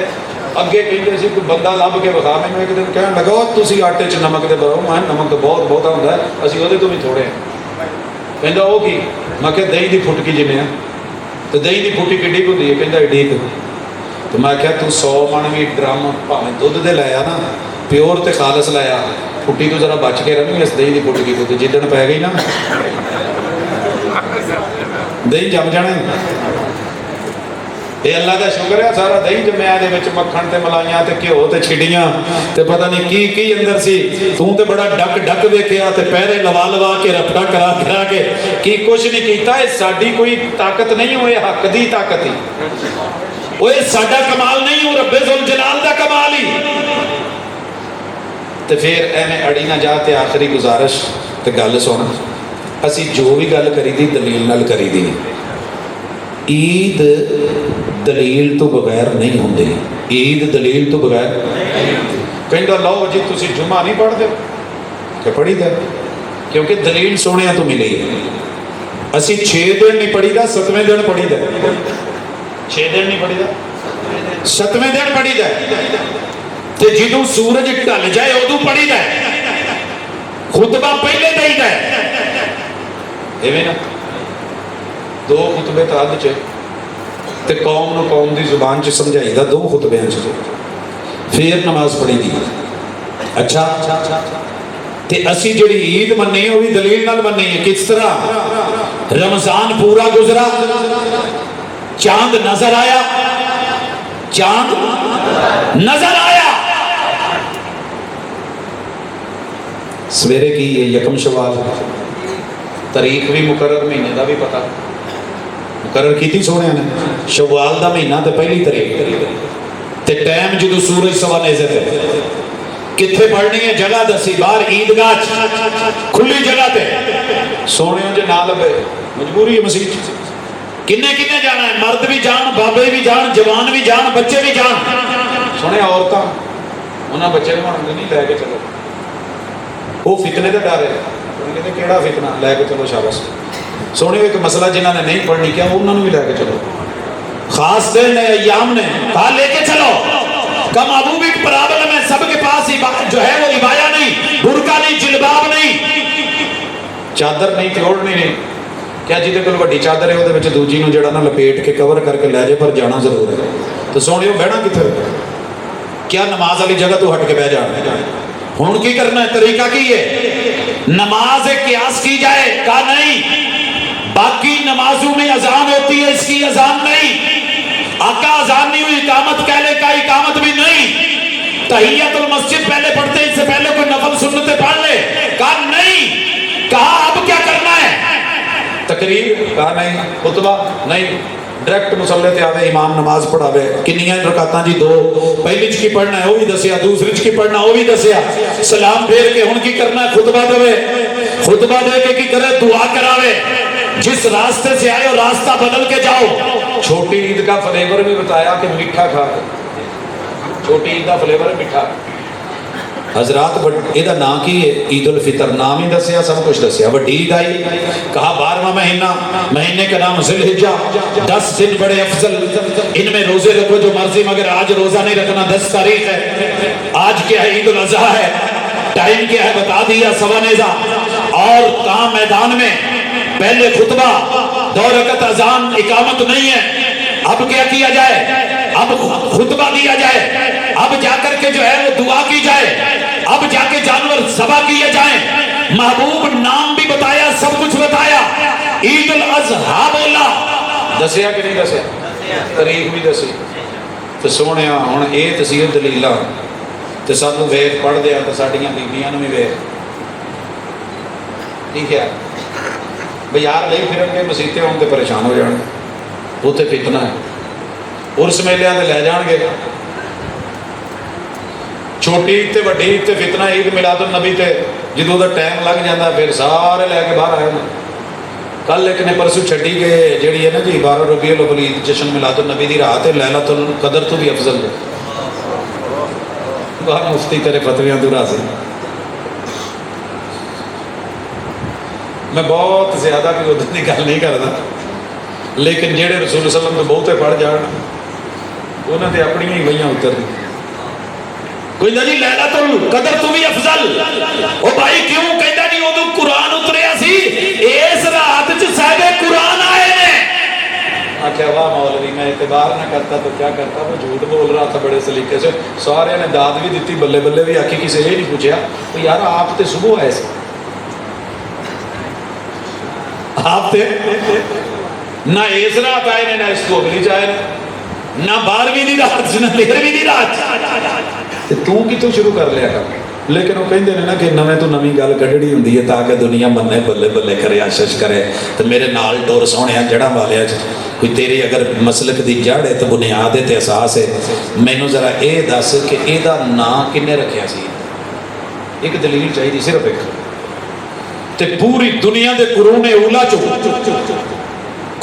अगे कहते सी कोई बंदा लभ के विखा, मैनूं एक दिन कहण लगा तुसीं आटे च नमक दे भरो, मैं नमक तो बहुत बहुता हुंदा है, असीं उहदे तो भी थोड़े हैं। कहंदा वो की, मैं कहा दही की फुटकी जिन्ने आ, तो दही की फुटकी किड्डी हुंदी है, कहंदा एडी क। तो मैं क्या तू 100 मन भी ड्रम भावें दुध दे लाया ना, प्योर ते खालस लाया, फुट्टी तो जरा बच के रही, इस दही की फुटकी तो जिदन पै गई ना दही जम जाना। ये अल्लाह का शुक्र है, सारा दही जमया, मक्खन ते मलाइयां ते घ्यो ते छिड़ियां ते पता नहीं की अंदर सी। तू तो बड़ा डक डक वेखिया ते पैरे लवा लवा के रपटा करा करा के की कुछ नहीं किया। साडी कोई ताकत नहीं, वो हक दी ताकत ही, वो साडा कमाल नहीं, वो रब्बे जुल जलाल दा कमाल ही। तो फिर एवें अड़ी ना जा। तो आखिरी गुजारिश तो गल सुन, असी जो भी गल करी दी दलील नाल करी दी। ईद दलील तो बगैर नहीं होंदी, ईद दलील तो बगैर। कहंदा लो जी तुसी जुमा नहीं पढ़ते, कि पढ़ी दा, क्योंकि दलील सोने तो मिली है। असी 6 दिन नहीं पढ़ी दा, 7वें दिन पढ़ी दा। 6 दिन नहीं पढ़ी दा, 7वें दिन पढ़ी दा। ते जो सूरज ढल जाए उदू पढ़ी दा, खुतबा पहले दई दा। इवें ना 2 खुतबे तो अध च, ते कौम नूं कौम की जुबान च समझाईदा 2 खुतबियां च, फिर नमाज पढ़ी दी। अच्छा ते असी जिहड़ी ईद मन्नी वो भी दलील नाल मन्नी है। किस तरह? रमजान पूरा गुजरा, चांद नजर आया, चांद नजर आया, सवेरे की है यकम शवाल, तारीख भी मुकर्रर, महीने का भी पता मुकर्रर की सोने ने। शवाल का महीना तो पहली तारीख, ते टाइम जो सूरज सवा नेज़र है। कित्थे पढ़नी है? जगह दसी, बाहर ईदगाह खुली जगह ते। सोने जो ना लभे मजबूरी है मसीह। किन्ने किन्ने जाना है? मर्द भी जान, बाबे भी जान, जवान भी जान, बच्चे भी जान। सुने औरतां उन्होंने बच्चे ने आने नहीं लैके चलो, वो फितने का डर है, कहते केड़ा फितना लैके चलो शाबाश। सोने एक मसला जिन्होंने नहीं पढ़नी क्या उन्होंने भी लैके चलो, खास दिन ने अयाम ने कहा लेके चलो। कम अबू भी प्रॉब्लम है, सबके पास जो है वो इबाया नहीं, बुरका नहीं, जिलबाब नहीं, चादर नहीं, ओढ़नी नहीं। क्या जिदे कोल वड्डी चादर है वो दूजी नूं जिहड़ा ना लपेट के कवर करके लै जाए, पर जाना जरूर है। तो सोनियो बहना किथे, क्या नमाज वाली जगह तो हट के बह जाना। हुण की करना है, तरीका की है, नमाज क्यास की जाए का नहीं, बाकी नमाजों में अजान होती है, इसकी अजान नहीं। आका अजान नहीं हुई इकामत कह ले का इकामत भी नहीं। तहियतुल मस्जिद पहले पढ़ते, इससे पहले कोई नफल सुन्नतें पढ़ ले, कहा नहीं। कहा अब क्या करना है, तकरीर, कहा नहीं, खुतबा नहीं, डायरेक्ट मुसल्ले ते आवे, इमाम नमाज पढ़ावे। किन्नियां रकातां जी, 2, पहली च की पढ़ना है वो भी दसिया, दूसरी च की पढ़ना वो भी दसिया, सलाम फेर के हुण की करना है, खुतबा देवे, खुतबा दे के की करे, दुआ करावे। जिस रास्ते से आए हो रास्ता बदल के जाओ। छोटी ईद का फ्लेवर भी बताया कि मीठा खा, छोटी ईद का फ्लेवर मीठा। हजरात एदा नाम की है, ईद उल फितर, नाम ही दसिया, सब कुछ दसिया। वड्डी ईद आई, कहा 12वां महीना, महीने का नाम ज़िलहिज्जा, 10 दिन बड़े अफजल, इनमें रोजे रखो जो मर्जी, मगर आज रोजा नहीं रखना। 10 तारीख है, आज क्या है, ईद उल अज़हा है। टाइम क्या है बता दिया, 1:15। और कहा मैदान में पहले खुतबा, 2 रकत अजान, इकामत नहीं है। अब क्या किया जाए, अब खुतबा दिया जाए, अब जाकर के जो है वो दुआ की जाए, अब जाके जानवर ज़बह किए जाए। महबूब नाम भी बताया, सब कुछ बताया। ईद उल अज़हा बोला, दसिया कि नहीं दसिया, तारीख भी दसी। तो सोने हुण ये तसीर दलील तो सानू वेख पढ़ दिया, तो साडियां बीबियां नूं भी वेख, ठीक है, बाजार ले फिर मसीते आने तो परेशान हो जाए, उत्थे फितना है, उर्स मेलियां ते लै जाणगे। छोटी ईद ते वड्डी ईद ते फितना, ईद मिलादुन नबी ते जो टाइम लग जाता फिर सारे लैके बाहर आए। कल एक ने परसों छड्डी गए जी है ना जी 12 रबीउल अव्वल ईद, जश्न मिलादुन नबी की रात है, लैलतुल कदर तो भी अफजल है। बाहर मुफ्ती तेरे फतवियां दूर हासिल। मैं बहुत ज्यादा भी उधर की गल नहीं करता, लेकिन जेड़े रसूल सल्लम तो बहुते पढ़ जान, उन्होंने अपनी ही वही उतर दी। कोई नहीं लैलतुल कदर तो भी अफजल, ओ भाई क्यों कहता नहीं, उदों कुरान उतरिया सी, इस रात च साहिबे कुरान आए ने। आख्या वाह मौलवी, मैं एतबार ना करता तो क्या करता, वो झूठ बोल रहा था बड़े सलीके से। सारे ने दाद भी दी, बल्ले बल्ले भी आखी, किसी ये नहीं पूछा तो यार आप तो सुबह आए थे, आप ना इस रात आए ने, ना इसको अगली आए ने, ना 12वीं की रात, ना 13वीं की रात, तू कितों शुरू कर लिया कर। लेकिन वो कहते हैं ना कि नवें तो नवी गल कढ़नी होंगी है, ताकि दुनिया मन्ने बल्ले बल्ले करे, आशिश करे। तो मेरे नाल टोर सोने जड़ा वाले कोई तेरी अगर मसलक की जड़ है तो बुनियाद है तो एहसास है, मैनू जरा ये दस कि यदा नां किन्ने रखा सी। एक दलील चाहिए सिर्फ एक, ते पूरी दुनिया के कुरूने उला चो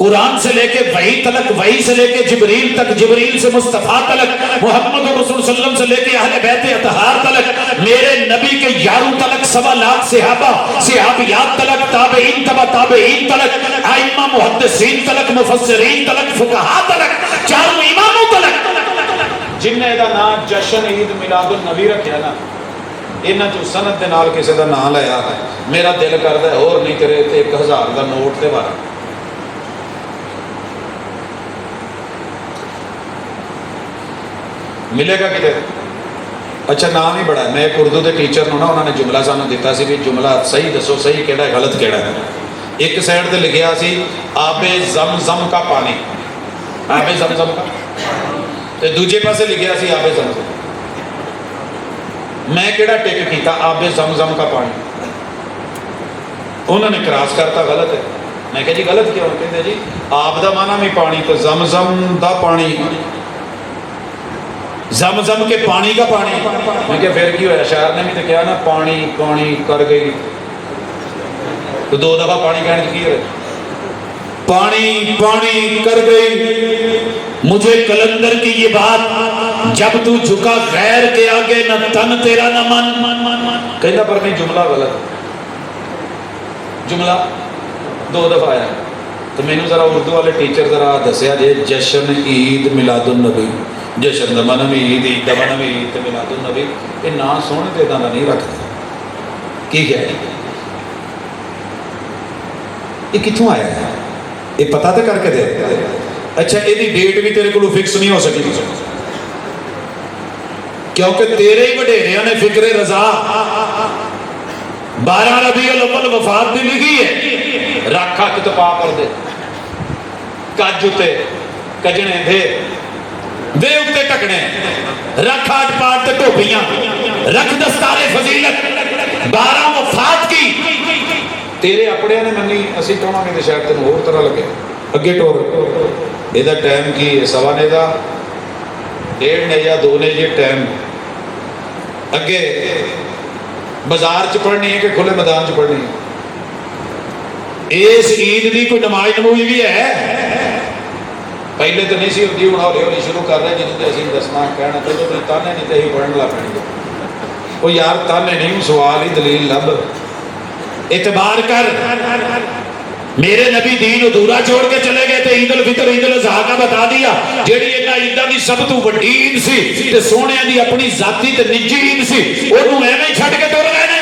कुरान से लेके वही तलक, वही से लेके जिब्रील तक, जिब्रील से मुस्तफ़ा तलक, मोहम्मद रसूल सल्लम से लेके अहले बैत अतहार तलक, मेरे नबी के यारों तलक, 1.25 लाख सहाबा, सहाबियात तलक, ताबईन तबा ताबईन तलक, आइम्मा मुहद्दिसीन तलक, मुफस्सिरीन तलक, फुकहा तलक, चारों इमामों तलक, जिन्ने दा नाम जश्न ईद मिलादुन नबी रखा ना, इन्हां चों सनद दे नाल किसी दा नाम लिया है, मेरा दिल करदा है होर नहीं तेरे ते 1000 का नोट ते मारा। मिलेगा कितने? अच्छा नाम ही बड़ा है। मैं एक उर्दू के टीचर ना उन्होंने जुमला सानू दिता सी भी जुमला सही दसो, सही केड़ा है गलत केड़ा है। एक साइड ते लिखिया सी आबे ज़मज़म का पानी, आबे ज़मज़म का, ते दूजे पासे लिखिया सी आबे ज़मज़म। मैं केड़ा टिक किया आबे ज़मज़म का पानी, उन्होंने क्रॉस करता गलत है। मैं कहा जी गलत क्यों? कहते जी आप दा माना भी पानी तो ज़मज़म दा पानी, ज़मज़म के पानी का पानी। मैं क्या फिर की होया? शायर ने भी तो कहा ना पानी पानी कर गई, तो 2 दफा पानी कहने की है, पानी पानी कर गई। मुझे कलंदर की ये बात जब तू झुका गैर के आगे न तन तेरा न मन। कहना पर मैं जुमला गलत, जुमला 2 दफा आया। तो मैंने जरा उर्दू वाले टीचर जरा दसिया जे जश्न ईद मिलादुन नबी, जश्न दा मनम ईद, ईद दा मनम ईद ते मिलादुन नबी, ये ना सोहने ते इदां दा नहीं रखते। की क्या है ये, कितों आया है ये पता तो करके दे। अच्छा ਇਹਦੀ डेट भी तेरे को फिक्स नहीं हो सकी, क्योंकि तेरे ही वडेरिया ने फिक्रे रजा 12 रबीउल अव्वल वफात दी लिखी है। रख हथ तो पा कर दे, कज उते कजने दे उत्ते टकने, रख हाथ पाट ते टोपियां, रख दस्तारे फजीलत, 12 वफात की तेरे अपने ने मनी। असी कहांगे तो शायद तेन होर तरह लगे। अगे टोर ਇਹਦਾ टाइम की है, 1:15 ने का 1:30 ने या 2 ने ये टाइम। अगे बाजार च पढ़नी है कि खुले मैदान च पढ़नी है? इस ईद की कोई नमाज नमूज भी है? पहले तो नहीं सी होती, हूँ हौली हौली शुरू कर रहे जिन्होंने असं दसना कहना। पहले तो ताने नहीं तो अं पढ़न लग पैंगे। वो यार ताने नहीं, सवाल ही दलील लब, एतबार कर। मेरे नबी दीन अधूरा छोड़ के चले गए थे। ईद उल फितर ईद उल अज़हा का बता दिया, जेड़ी इन्हां ईदां दी सब तो वड्डी ईद सी ते सोहणियां दी अपनी जाती ते निजी ईद सी, ओनू एवें ही छड्ड के तुर गए ने।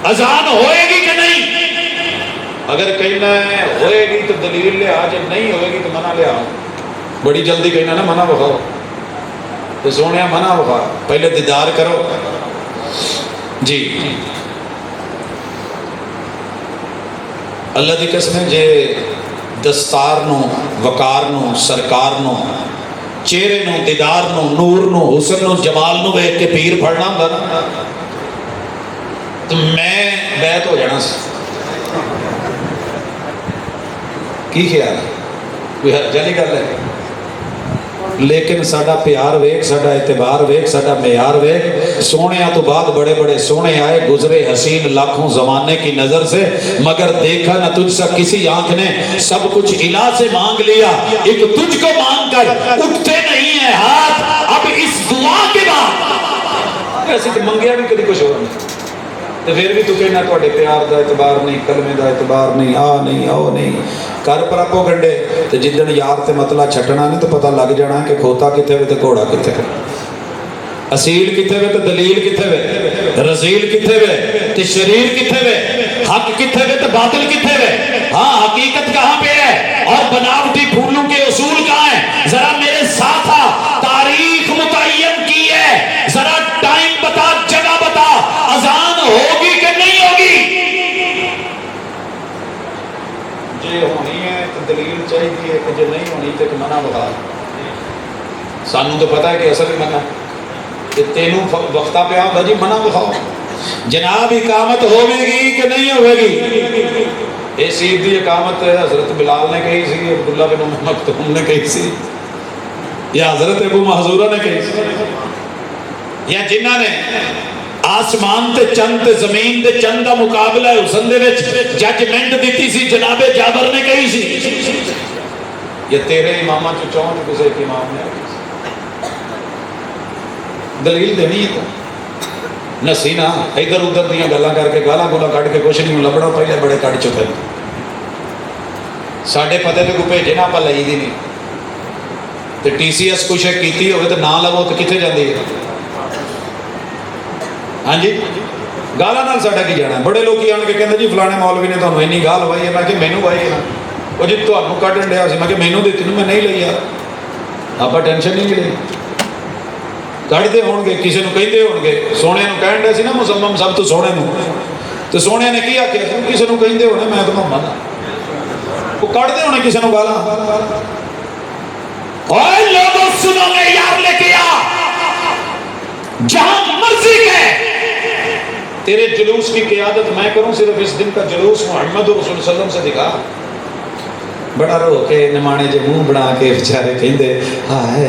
अजान होएगी कि नहीं? अगर कहना है होएगी तो दलील ले आ, जब नहीं होएगी तो मना ले आओ। बड़ी जल्दी कहना ना मना विखाओ, तो सोहणिया मना विखा, पहले दीदार करो जी। अल्लाह की कसम जे दस्तार नू, वकार नू, सरकार नू, चेहरे नू, दीदार नू, नूर नू, हुसन नू, जमाल नू वेख के पीर फड़ना होंदा ना, तो मैं बैत हो जाना सी। की ख्याल है? कोई हर्जाली गल है? लेकिन साडा प्यार वेख, साडा एतबार वेख, साडा मेयार वेख। सोहणिया तो बाद बड़े बड़े सोहणे आए, गुजरे हसीन लाखों जमाने की नजर से, मगर देखा न तुझसा किसी आंख ने। सब कुछ इला से मांग लिया, एक तुझको मांग कर उठते नहीं है हाथ अब इस दुआ के बाद। ऐसे तो मंगया भी कभी कुछ हो नहीं, तो फिर भी तू कहना तुहाडे प्यार का एतबार नहीं, कलमे का एतबार नहीं, आ नहीं, आओ नहीं। कर परापो गंडे, तो जिदन यार ते मतला छटना नहीं तो पता लग जाना कि खोता किथे वे तो घोड़ा किथे वे, असील किथे वे तो दलील किथे वे, रसील किथे वे तो शरीर किथे वे, हक किथे वे तो बातिल किथे वे। हाँ, हकीकत कहाँ पे है और बनावटी फूलों के उसूल कहाँ है? जरा मेरे साथ आ, तारीख मुतय्यन की है, जरा टाइम बता, जगह बता, अजान होगी कि नहीं होगी? जे होनी है तो दलील चाहिए, कि जे नहीं होनी तो मना बता। सानू तो पता है कि असल ही मना, तेनू वक्ता पे आता जी मना विखाओ। जनाब इकामत होगी कि नहीं होगी? इस ईद की इकामत हजरत बिलाल ने कही सी, अब्दुल्ला बिन मखतूम ने कही सी, या हजरत अबू महजूरा ने कही सी, या जिन्हों ने आसमान ते चंद ते जमीन ते चंद का मुकाबला हुसन दे विच जजमेंट दी सी, जनाबे जाबर ने कही सी, या तेरे इमामा चो चौं किसी एक इमाम ने दलील देनी है। तो नसी ना इधर उधर दियां गल्लां करके गालां गुलां कढ़ के कुछ नहीं लभना, पहले बड़े कढ़ चुके साडे पते ते कोई भेजे ना आपां लई दी नहीं। तो TCS कुछ कीती होवे तो ना लवो तो कित्थे जांदी है? हाँ जी, गालां नाल साडा की जाना? बड़े लोग आण के कहंदे जी फलाने मौलवी ने तुहानूं इन्नी गाल वाई है। मैं कि मैनूं वाई है ना, वो जी तुहानूं कढ़न दिया सी, मैं कि मैनूं दित्ती, मैं नहीं लई यार, आपां टेंशन नहीं ਲਈ। कढ़ते होणगे, किसी को कहते होणगे, सोहणे नूं कहण दे सी ना मुसम्मम सब तो सोहणे नूं, तो सोहणे ने की आख्या? किसी को कहते होणे मैं तो मोहम्मद हाँ, वो कढ़ते होणे किसी को गालां। ओए लोगों सुनो, मैं यार लेके आ, जहां मर्जी के तेरे जुलूस की क़ियादत मैं करूं, सिर्फ इस दिन का जुलूस मुहम्मद रसूल सल्लल्लाहु अलैहि वसल्लम से दिखा। बड़ा रो के निमाणे जो मुँह बना के बेचारे कहते हाय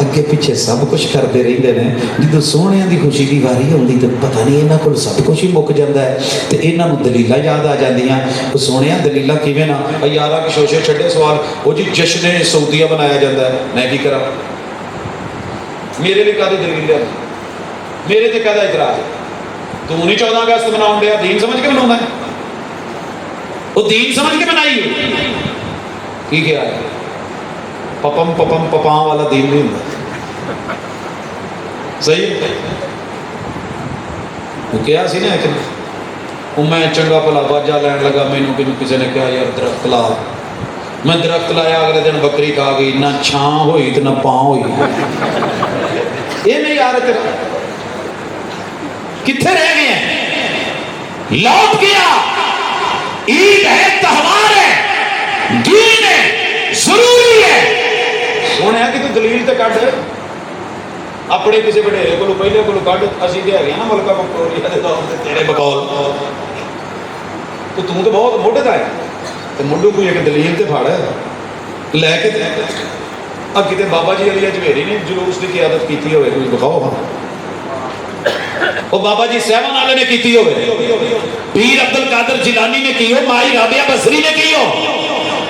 अगे पिछे सब कुछ करते रहते हैं, जो सोहणिया की खुशी की वारी आती तो पता नहीं इन्हों को सब कुछ ही मुक जाता है, तो इन्हों दलील याद आ जांदियां। सोहणिया दलील किवें ना यारा के शोशे छड्डे सवाल, वो जी जश्न सऊदिया मनाया जाता है, मैं की करा? मेरे लिए कादी दलील लिया, मेरे ते कहदा इतराज? तू नहीं 14 अगस्त मनाउण दिया, दीन समझ के मनाउंदा है, वो दीन समझ के मनाई की क्या है? पपम पपम पपां वाला दीन नहीं होंदा। सही वो क्या सी ना एक मैं चंगा भला वाजा लैन लगा, मैनू किसी ने कहा यार दरख्त ला, मैं दरख्त लाया, अगले दिन बकरी खा गई, ना छां हुई तो ना पां हुई। ये नहीं यार तेरा कित्थे रह गए हैं? लौट गया। ईद है, त्योहार है, दीन है, जरूरी है। सुने कि तू दलील तो कट अपने किसी वडेरे को पहले को कट, असीं ते हैगे ना मलका विक्टोरिया दे दौर ते तेरे बकौल, तो तू तो बहुत मुढ़दा है, तो मुढ़ू कोई एक दलील तो फड़ लैके किते बाबा जी अली अजमेरी ने जुलूस की क्यादत की हो, कोई दिखाओ। हाँ वो बाबा जी सहवान वाले ने की हो, पीर अब्दुल कादिर जिलानी ने की हो, माई राबिया बसरी ने की हो,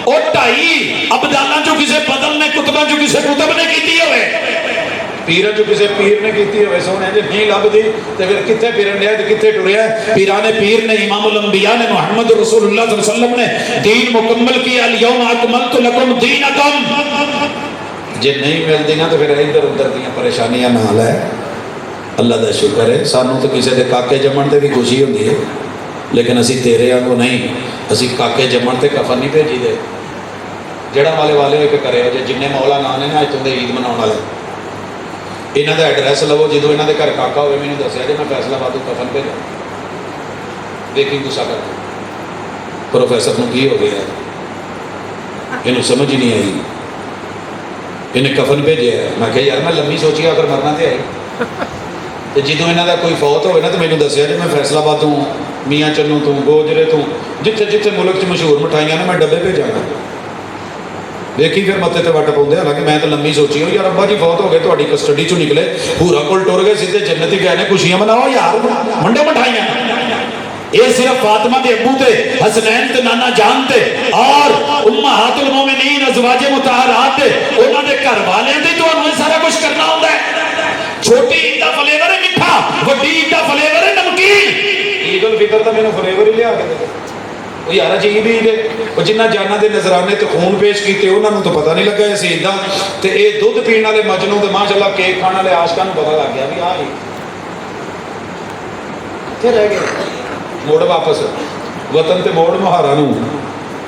और 2.5 अब्दालां चों किसी बदल ने, कुतबां चों किसी कुतब ने की हो, पीर चो किसी पीर ने की हो। सोने जे नहीं लभदी तो फिर कित्थे फिरन दिया, कित्थे टुरिया? पीराने पीर ने, इमामुल अंबिया ने, मुहम्मद रसूलुल्लाह सल्लल्लाहु अलैहि वसल्लम ने दीन मुकम्मल किया, अल-यौम अकमलतु लकुम दीनकुम। जे नहीं मिलती ना तो फिर इधर उधर दी परेशानियां नाल है। अल्लाह का शुक्र है सानू तो किसी के काके जमण से भी खुशी होती है, लेकिन असी तेरे वांगू नहीं, असी काके जमण से कफन नहीं भेजी दे। जड़ा वाले वाले एक करे जो जिन्ने मौला ना ने ना इतों के ईद मनाने वाले, इन्हों का एड्रैस लवो, जो इन्हों के घर काका हो मैंने दसिया जो मैं फैसलाबाद कफन भेजा, देखी गुस्सा कर प्रोफैसर को की हो गया, इन्हू समझ ही नहीं आई, इन्हें कफन भेजे। मैं क्या यार मैं लम्बी सोची अगर मरना तो आई, तो जो इन्हों का कोई फौत हो ना तो मैंने दसिया जो मैं फैसलाबाद तो मियाँ चन्नू तो गोजरे तो जिथे जिथे मुल्क च मशहूर मिठाइयां ने मैं डब्बे भेजागा। देखी फिर मत्थे ते वट पाउंदे, हालांकि मैं तो लम्बी सोची हो यार अब्बा जी फौत हो गए, थोड़ी कस्टडी चो निकले, हूरा कोल टुर गए, सीधे जन्नत ही गए ने, खुशियां मनाओ यार, मंडे मिठाइयां। ये सिर्फ फातिमा के अबू थे, हसनैन ते नाना जान थे, और उम्महातुल मोमिनीन अज़वाजे मुतहरात थे, उन्होंने घर वाले थे, तो सारा कुछ करना होता है। छोटी ईद का फ्लेवर है मिठा, वड्डी ईद का फ्लेवर है नमकीन। ईद उल फितर तो मैंने फ्लेवर ही लिया के दे यार, अजीब ईद है। जिन्ना जाना के नजराने तो खून पेश किए उन्होंने तो पता नहीं लगा इस ईद का, तो ये दुध पीने वाले मजनू तो माशाअल्लाह केक खाने वाले आशकां पता लग गया भी हाँ कितने रह गए। मुड़ वापस वतन ते मोड़ मुहारा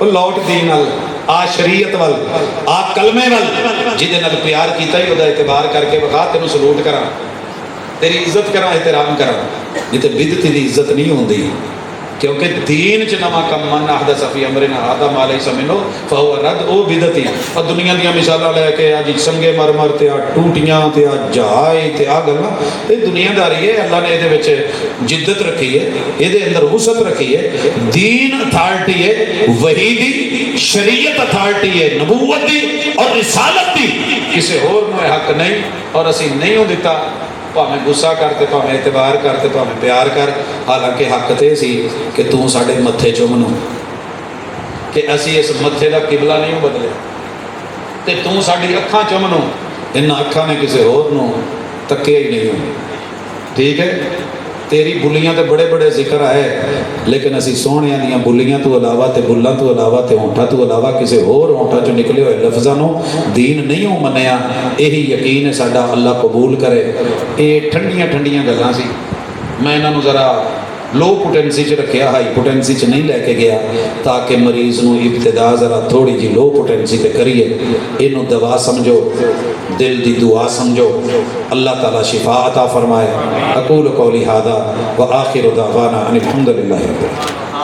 लौट दीन वाल, आ शरीयत वाल, आ कलमे वाल, जिहदे नाल प्यार कीता ही उहदा एतबार करके विखा, तेनू सलूट करा, तेरी इज्जत करा, एहतराम करा, जिते बिदती दी इज्जत नहीं होंदी। क्योंकि दीन च नवा कम मन आखदा सफी अमरिन हादा माले समनो फहुव रद ओ बिदती। और दुनिया दी मिसालां लैके अज संगे मरमर ते आ टूटियां ते आ जहाज ते आ गल्लां, ये दुनियादारी है। अल्लाह ने इहदे विच जिद्दत रखी है, इहदे अंदर वुसअत रखी है। दीन अथॉरिटी है, वही दी शरीयत अथॉरिटी है, नबूवत दी और रिसालत दी, किसी होर नूं हक नहीं। और असीं नहीं दिता, भावें गुस्सा करते, भावें एतबार करते, भावें प्यार कर, हालांकि हक तो सी कि तू साडे मत्थे चुमनो, कि असी इस मत्थे का किबला नहीं बदलिया, तो तू साडी अखां चुमनो, इन्हां अखां ने किसी होर नूं तक्किया ही नहीं। ठीक है, तेरी बुलियां तो बड़े बड़े जिक्र है, लेकिन असी सोहणियां दियां बुलियां तो अलावा, ते बुल्लां तो अलावा, ते होंठा तो अलावा किसी होर होंठा चो निकले हुए लफ्ज़ां नूं दीन नहीं हो मन्निया। यही यकीन है साडा, अल्लाह कबूल करे। ये ठंडियां ठंडियां गल्लां सी, मैं इन्हां नूं ज़रा लो पोटेंसी च रखिया, हाई पोटेंसी च नहीं लैके गया, ताकि मरीज़ नूं इब्तिदा ज़रा थोड़ी जी लो पोटेंसी ते करिए। इनू दवा समझो, दिल दी दुआ समझो, अल्लाह ताला शिफा अता फरमाए। अकूल कौली हादा व आखिर दावाना अनिल हम्दुलिल्लाहि रब्बिल आलमीन।